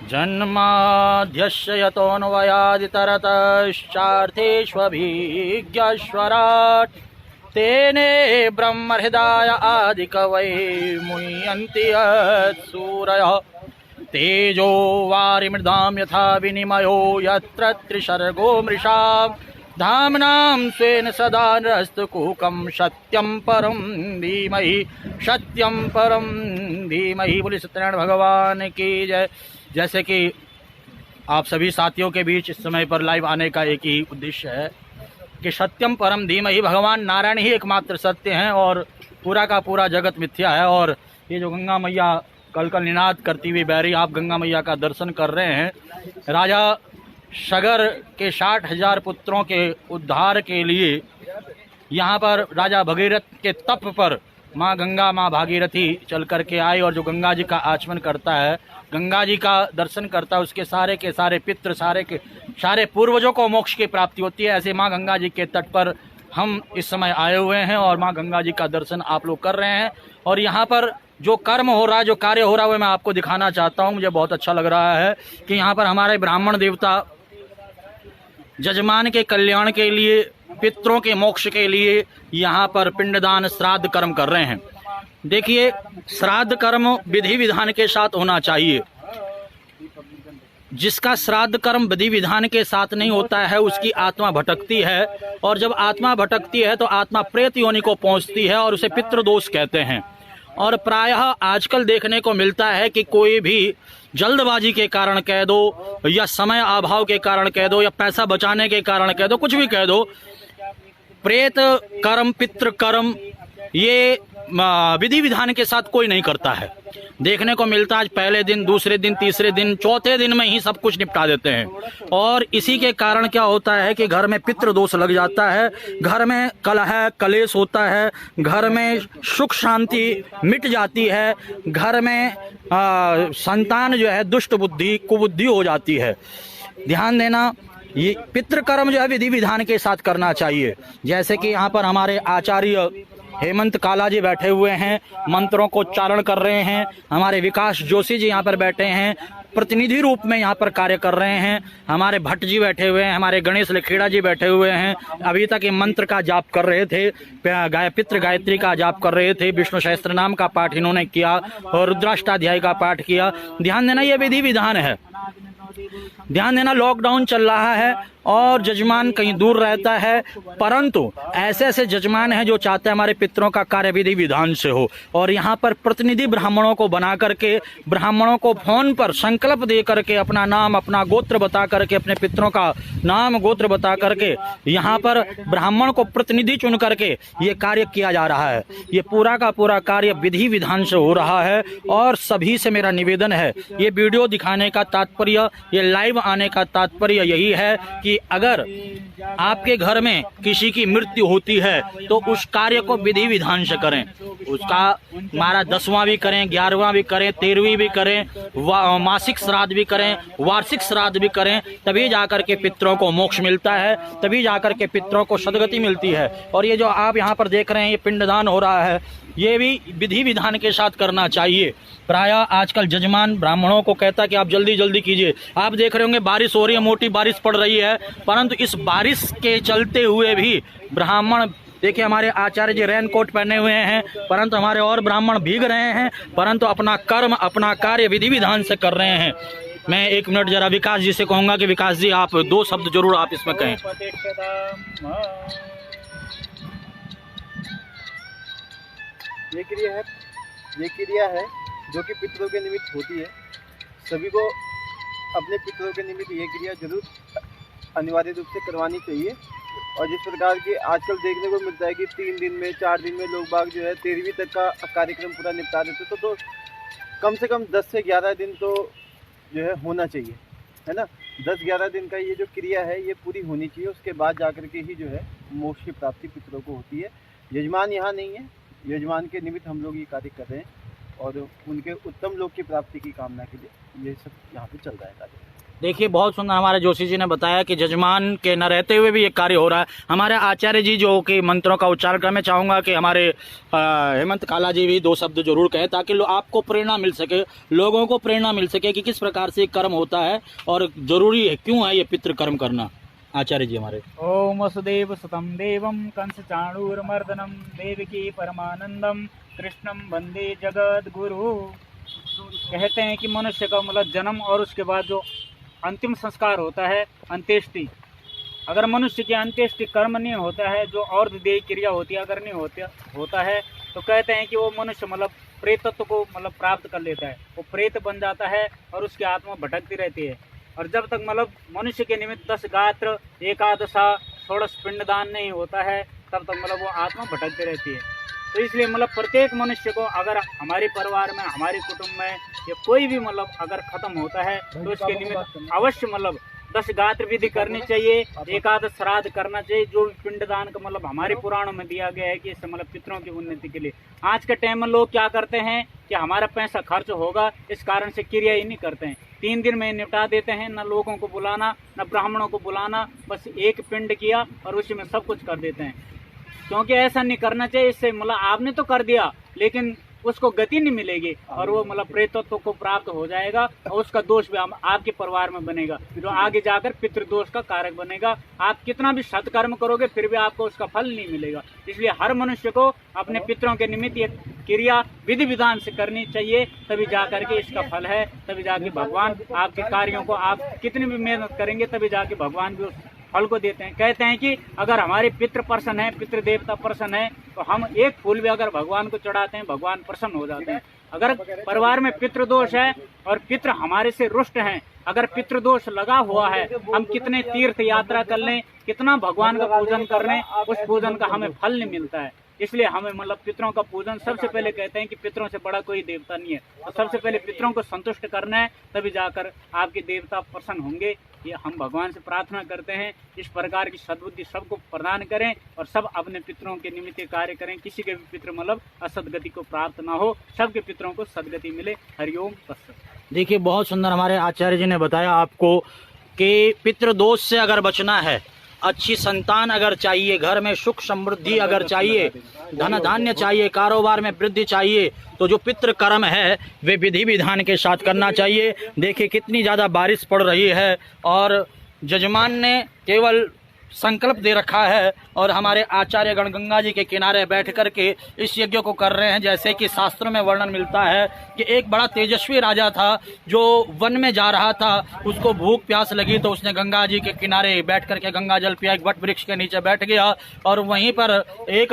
जन्माद्यस्य यतोऽन्वयादितरतश्चार्थेष्वभिज्ञस्वराट् तेने ब्रह्महृदाय आदिकवये मुह्यन्ति यत्सूरयः तेजो वारिमृदां यथा विनिमयो यत्र त्रिसर्गो मृषा धाम्नां स्वेन सदा निरस्तकुहकं सत्यं परं धीमहि सत्यं परं धीमहि। बोले सत्यनारायण भगवान की जय। जैसे कि आप सभी साथियों के बीच इस समय पर लाइव आने का एक ही उद्देश्य है कि सत्यम परम धीमहि, भगवान नारायण ही एकमात्र सत्य हैं और पूरा का पूरा जगत मिथ्या है। और ये जो गंगा मैया कल निनाद करती हुई बैरी, आप गंगा मैया का दर्शन कर रहे हैं। राजा सगर के 60,000 पुत्रों के उद्धार के लिए यहाँ पर राजा भगीरथ के तप पर माँ गंगा, माँ भागीरथी चल कर के आई और जो गंगा जी का आचमन करता है, गंगा जी का दर्शन करता है, उसके सारे के सारे पितृ, सारे के सारे पूर्वजों को मोक्ष की प्राप्ति होती है। ऐसे माँ गंगा जी के तट पर हम इस समय आए हुए हैं और माँ गंगा जी का दर्शन आप लोग कर रहे हैं। और यहाँ पर जो कर्म हो रहा है, जो कार्य हो रहा है, वो मैं आपको दिखाना चाहता हूँ। मुझे बहुत अच्छा लग रहा है कि यहाँ पर हमारे ब्राह्मण देवता जजमान के कल्याण के लिए, पितरों के मोक्ष के लिए यहाँ पर पिंडदान श्राद्ध कर्म कर रहे हैं। देखिए, श्राद्ध कर्म विधि विधान के साथ होना चाहिए। जिसका श्राद्ध कर्म विधि विधान के साथ नहीं होता है उसकी आत्मा भटकती है, और जब आत्मा भटकती है तो आत्मा प्रेत योनि को पहुंचती है और उसे पितृदोष कहते हैं। और प्रायः आजकल देखने को मिलता है कि कोई भी जल्दबाजी के कारण कह दो, या समय अभाव के कारण कह दो, या पैसा बचाने के कारण कह दो, कुछ भी कह दो, प्रेत कर्म, पितृ कर्म ये विधि विधान के साथ कोई नहीं करता है। देखने को मिलता है आज पहले दिन, दूसरे दिन, तीसरे दिन, चौथे दिन में ही सब कुछ निपटा देते हैं। और इसी के कारण क्या होता है कि घर में पितृ दोष लग जाता है, घर में कलह कलेश होता है, घर में सुख शांति मिट जाती है, घर में संतान जो है दुष्ट बुद्धि, कुबुद्धि हो जाती है। ध्यान देना, ये पितृकर्म जो है विधि विधान के साथ करना चाहिए। जैसे कि यहाँ पर हमारे आचार्य हेमंत काला जी बैठे हुए हैं, मंत्रों को उच्चारण कर रहे हैं। हमारे विकास जोशी जी यहाँ पर बैठे हैं, प्रतिनिधि रूप में यहाँ पर कार्य कर रहे हैं। हमारे भट्ट जी बैठे हुए हैं, हमारे गणेश लखेड़ा जी बैठे हुए हैं, अभी तक ये मंत्र का जाप कर रहे थे, पितृ गायत्री का जाप कर रहे थे, विष्णु सहस्त्र नाम का पाठ इन्होंने किया और रुद्राष्टाध्याय का पाठ किया। ध्यान देना, ये विधि विधान है। ध्यान देना, लॉकडाउन चल रहा है और जजमान कहीं दूर रहता है, परंतु ऐसे ऐसे जजमान हैं जो चाहते हैं हमारे पितरों का कार्य विधि विधान से हो। और यहाँ पर प्रतिनिधि ब्राह्मणों को बना करके, ब्राह्मणों को फोन पर संकल्प दे करके, अपना नाम, अपना गोत्र बता करके, अपने पितरों का नाम गोत्र बता करके यहाँ पर ब्राह्मण को प्रतिनिधि चुन करके ये कार्य किया जा रहा है। ये पूरा का पूरा कार्य विधि विधान से हो रहा है। और सभी से मेरा निवेदन है, ये वीडियो दिखाने का तात्पर्य, ये लाइव आने का तात्पर्य यही है कि अगर आपके घर में किसी की मृत्यु होती है तो उस कार्य को विधि विधान से करें। उसका हमारा 10वां भी करें, 11वां भी करें, 13वीं भी करें, मासिक श्राद्ध भी करें, वार्षिक श्राद्ध भी करें, तभी जाकर के पितरों को मोक्ष मिलता है, तभी जाकर के पितरों को सदगति मिलती है। और ये जो आप यहाँ पर देख रहे हैं, ये पिंडदान हो रहा है, ये भी विधि विधान के साथ करना चाहिए। प्रायः आजकल जजमान ब्राह्मणों को कहता है कि आप जल्दी जल्दी कीजिए। आप देख रहे होंगे बारिश हो रही है, मोटी बारिश पड़ रही है, परंतु इस बारिश के चलते हुए भी ब्राह्मण, देखिए हमारे आचार्य जी रेन कोट पहने हुए हैं, परंतु हमारे और ब्राह्मण भीग रहे हैं, परंतु अपना कर्म, अपना कार्य विधि विधान से कर रहे हैं। मैं 1 मिनट जरा विकास जी से कहूँगा कि विकास जी आप 2 शब्द जरूर आप इसमें कहें। ये क्रिया है जो कि पितरों के निमित्त होती है। सभी को अपने पितरों के निमित्त ये क्रिया जरूर अनिवार्य रूप से करवानी चाहिए। और जिस प्रकार की आजकल देखने को मिलता है कि 3 दिन में, 4 दिन में लोग बाग जो है 13वीं तक का कार्यक्रम पूरा निपटा देते, तो कम से कम 10 से 11 दिन तो जो है होना चाहिए, है ना। 10-11 दिन का ये जो क्रिया है ये पूरी होनी चाहिए। उसके बाद जाकर के ही जो है मोक्ष की प्राप्ति पितरों को होती है। यजमान यहाँ नहीं है, यजमान के निमित्त हम लोग ये कार्य कर रहे हैं और उनके उत्तम लोक की प्राप्ति की कामना के लिए ये सब यहाँ पे चल रहा है कार्य। देखिए बहुत सुंदर हमारे जोशी जी ने बताया कि जजमान के न रहते हुए भी ये कार्य हो रहा है। हमारे आचार्य जी जो कि मंत्रों का उच्चारण कर, मैं चाहूँगा कि हमारे हेमंत काला जी भी 2 शब्द जरूर कहें ताकि आपको प्रेरणा मिल सके, लोगों को प्रेरणा मिल सके कि किस प्रकार से कर्म होता है और जरूरी है, क्यों है ये पितृ कर्म करना। आचार्य जी हमारे। ओम वसुदेव सुतं देवं कंस चाणूरमर्दनम देवकी परमानंदम कृष्णम वंदे जगत गुरु। कहते हैं कि मनुष्य का मतलब जन्म और उसके बाद जो अंतिम संस्कार होता है अंत्येष्टि, अगर मनुष्य की अंत्येष्टि कर्म नहीं होता है, जो और देह क्रिया होती है अगर नहीं होता है, तो कहते हैं कि वो मनुष्य मतलब प्रेतत्व को मतलब प्राप्त कर लेता है, वो प्रेत बन जाता है और उसकी आत्मा भटकती रहती है। और जब तक मतलब मनुष्य के निमित्त 10 गात्र एकादशा षोडश पिंडदान नहीं होता है तब तक मतलब वो आत्मा भटकती रहती है। तो इसलिए मतलब प्रत्येक मनुष्य को अगर हमारे परिवार में, हमारे कुटुंब में या कोई भी मतलब अगर खत्म होता है तो इसके निमित्त अवश्य मतलब 10 गात्र विधि करनी चाहिए, एकादश श्राद्ध करना चाहिए, जो पिंडदान का मतलब हमारे पुराणों में दिया गया है कि इससे मतलब पितरों की उन्नति के लिए। आज के टाइम में लोग क्या करते हैं कि हमारा पैसा खर्च होगा इस कारण से क्रिया ही नहीं करते हैं, 3 दिन में निपटा देते हैं, न लोगों को बुलाना न ब्राह्मणों को बुलाना, बस एक पिंड किया और उसी में सब कुछ कर देते हैं। क्योंकि ऐसा नहीं करना चाहिए, इससे मतलब आपने तो कर दिया लेकिन उसको गति नहीं मिलेगी और वो मतलब प्रेतत्व को प्राप्त हो जाएगा और उसका दोष भी आपके परिवार में बनेगा, जो आगे जाकर पितृदोष का कारक बनेगा। आप कितना भी सत्कर्म करोगे फिर भी आपको उसका फल नहीं मिलेगा। इसलिए हर मनुष्य को अपने पितरों के निमित्त ये क्रिया विधि विधान से करनी चाहिए, तभी जाकर के इसका फल है, तभी जाके भगवान आपके कार्यों को, आप कितनी भी मेहनत करेंगे तभी जाके भगवान भी उस फल को देते हैं। कहते हैं कि अगर हमारे पितृ प्रसन्न है, पितृ देवता प्रसन्न है, तो हम एक फूल भी अगर भगवान को चढ़ाते हैं भगवान प्रसन्न हो जाते हैं। अगर परिवार में पितृदोष है और पितृ हमारे से रुष्ट हैं, अगर पितृदोष लगा हुआ है, हम कितने तीर्थ यात्रा कर लें, कितना भगवान का पूजन कर लें, उस पूजन का हमें फल नहीं मिलता है। इसलिए हमें मतलब पितरों का पूजन सबसे पहले, कहते हैं कि पितरों से बड़ा कोई देवता नहीं है, तो सबसे पहले पितरों को संतुष्ट करना है, तभी जाकर आपके देवता प्रसन्न होंगे। ये हम भगवान से प्रार्थना करते हैं इस प्रकार की सद्बुद्धि सबको प्रदान करें और सब अपने पितरों के निमित्त कार्य करें, किसी के भी पितृ मतलब असदगति को प्राप्त ना हो, सबके पितरों को सदगति मिले। हरिओम तत्सत। देखिए बहुत सुंदर हमारे आचार्य जी ने बताया आपको कि पितृदोष से अगर बचना है, अच्छी संतान अगर चाहिए, घर में सुख समृद्धि अगर चाहिए, धन धान्य चाहिए, कारोबार में वृद्धि चाहिए, तो जो पितृ कर्म है वे विधि विधान के साथ करना चाहिए। देखिए कितनी ज़्यादा बारिश पड़ रही है और जजमान ने केवल संकल्प दे रखा है और हमारे आचार्य गण गंगा जी के किनारे बैठ कर के इस यज्ञ को कर रहे हैं। जैसे कि शास्त्रों में वर्णन मिलता है कि एक बड़ा तेजस्वी राजा था जो वन में जा रहा था, उसको भूख प्यास लगी तो उसने गंगा जी के किनारे बैठ करके गंगा जल पिया, एक वट वृक्ष के नीचे बैठ गया और वहीं पर एक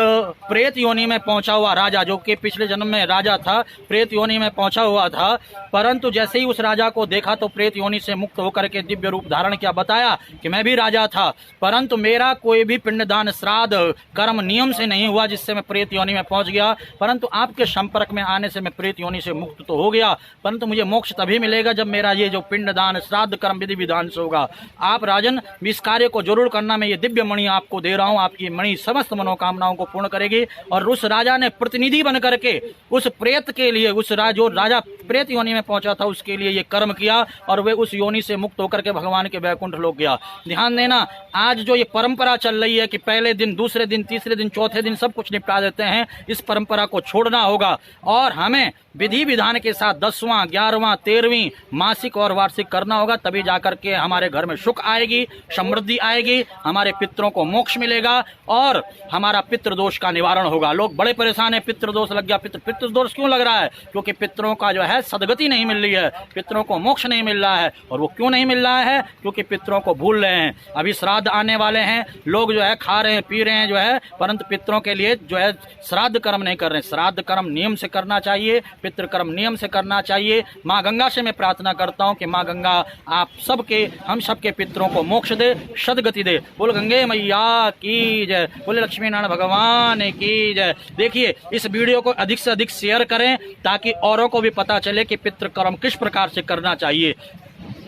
प्रेत योनि में पहुंचा हुआ राजा, जो कि पिछले जन्म में राजा था, प्रेत योनि में पहुंचा हुआ था, परंतु जैसे ही उस राजा को देखा तो प्रेत योनि से मुक्त होकर के दिव्य रूप धारण किया, बताया कि मैं भी राजा था परंतु मेरा कोई भी पिंडदान श्राद्ध कर्म नियम से नहीं हुआ जिससे मैं प्रेत योनि में पहुंच गया, परंतु आपके संपर्क में आने से मैं प्रेत योनि से मुक्त तो हो गया, परंतु मुझे मोक्ष तभी मिलेगा जब मेरा ये जो पिंडदान श्राद्ध कर्म विधि विधान से होगा। आप राजन इस कार्य को जरूर करना, मैं ये दिव्य मणि आपको दे रहा हूँ, आपकी मणि समस्त मनोकामनाओं को पूर्ण करेगी। और उस राजा ने प्रतिनिधि बन करके उस प्रेत के लिए, उस जो राजा प्रेत योनि में पहुंचा था उसके लिए ये कर्म किया और वे उस योनि से मुक्त होकर के भगवान के वैकुंठ लोक गया। ध्यान देना, आज जो ये परंपरा चल रही है कि पहले दिन, दूसरे दिन, तीसरे दिन, चौथे दिन सब कुछ निपटा देते हैं, इस परंपरा को छोड़ना होगा और हमें विधि विधान के साथ 10वां, 11वां, 13वीं मासिक और वार्षिक करना होगा, तभी जाकर के हमारे घर में सुख आएगी, समृद्धि आएगी, हमारे पितरों को मोक्ष मिलेगा और हमारा पितृदोष का निवारण होगा। लोग बड़े परेशान है, पितृदोष लग गया। पितृदोष क्यों लग रहा है? क्योंकि पितरों का जो है सदगति नहीं मिल रही है, पितरों को मोक्ष नहीं मिल रहा है। और वो क्यों नहीं मिल रहा है? क्योंकि पितरों को भूल रहे हैं। अभी श्राद्ध आने वाले हैं, लोग जो है खा रहे हैं, पी रहे हैं जो है, परंतु पितरों के लिए जो है श्राद्ध कर्म नहीं कर रहे हैं। श्राद्ध कर्म नियम से करना चाहिए, पितृ कर्म नियम से करना चाहिए। माँ गंगा से मैं प्रार्थना करता हूँ कि माँ गंगा आप सबके, हम सबके पितरों को मोक्ष दे, सदगति दे। बोल गंगे मैया की जय, बोले लक्ष्मी नारायण भगवान की जय। देखिए इस वीडियो को अधिक से अधिक शेयर करें ताकि औरों को भी पता चले कि पितृ कर्म किस प्रकार से करना चाहिए।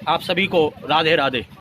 आप सभी को राधे राधे।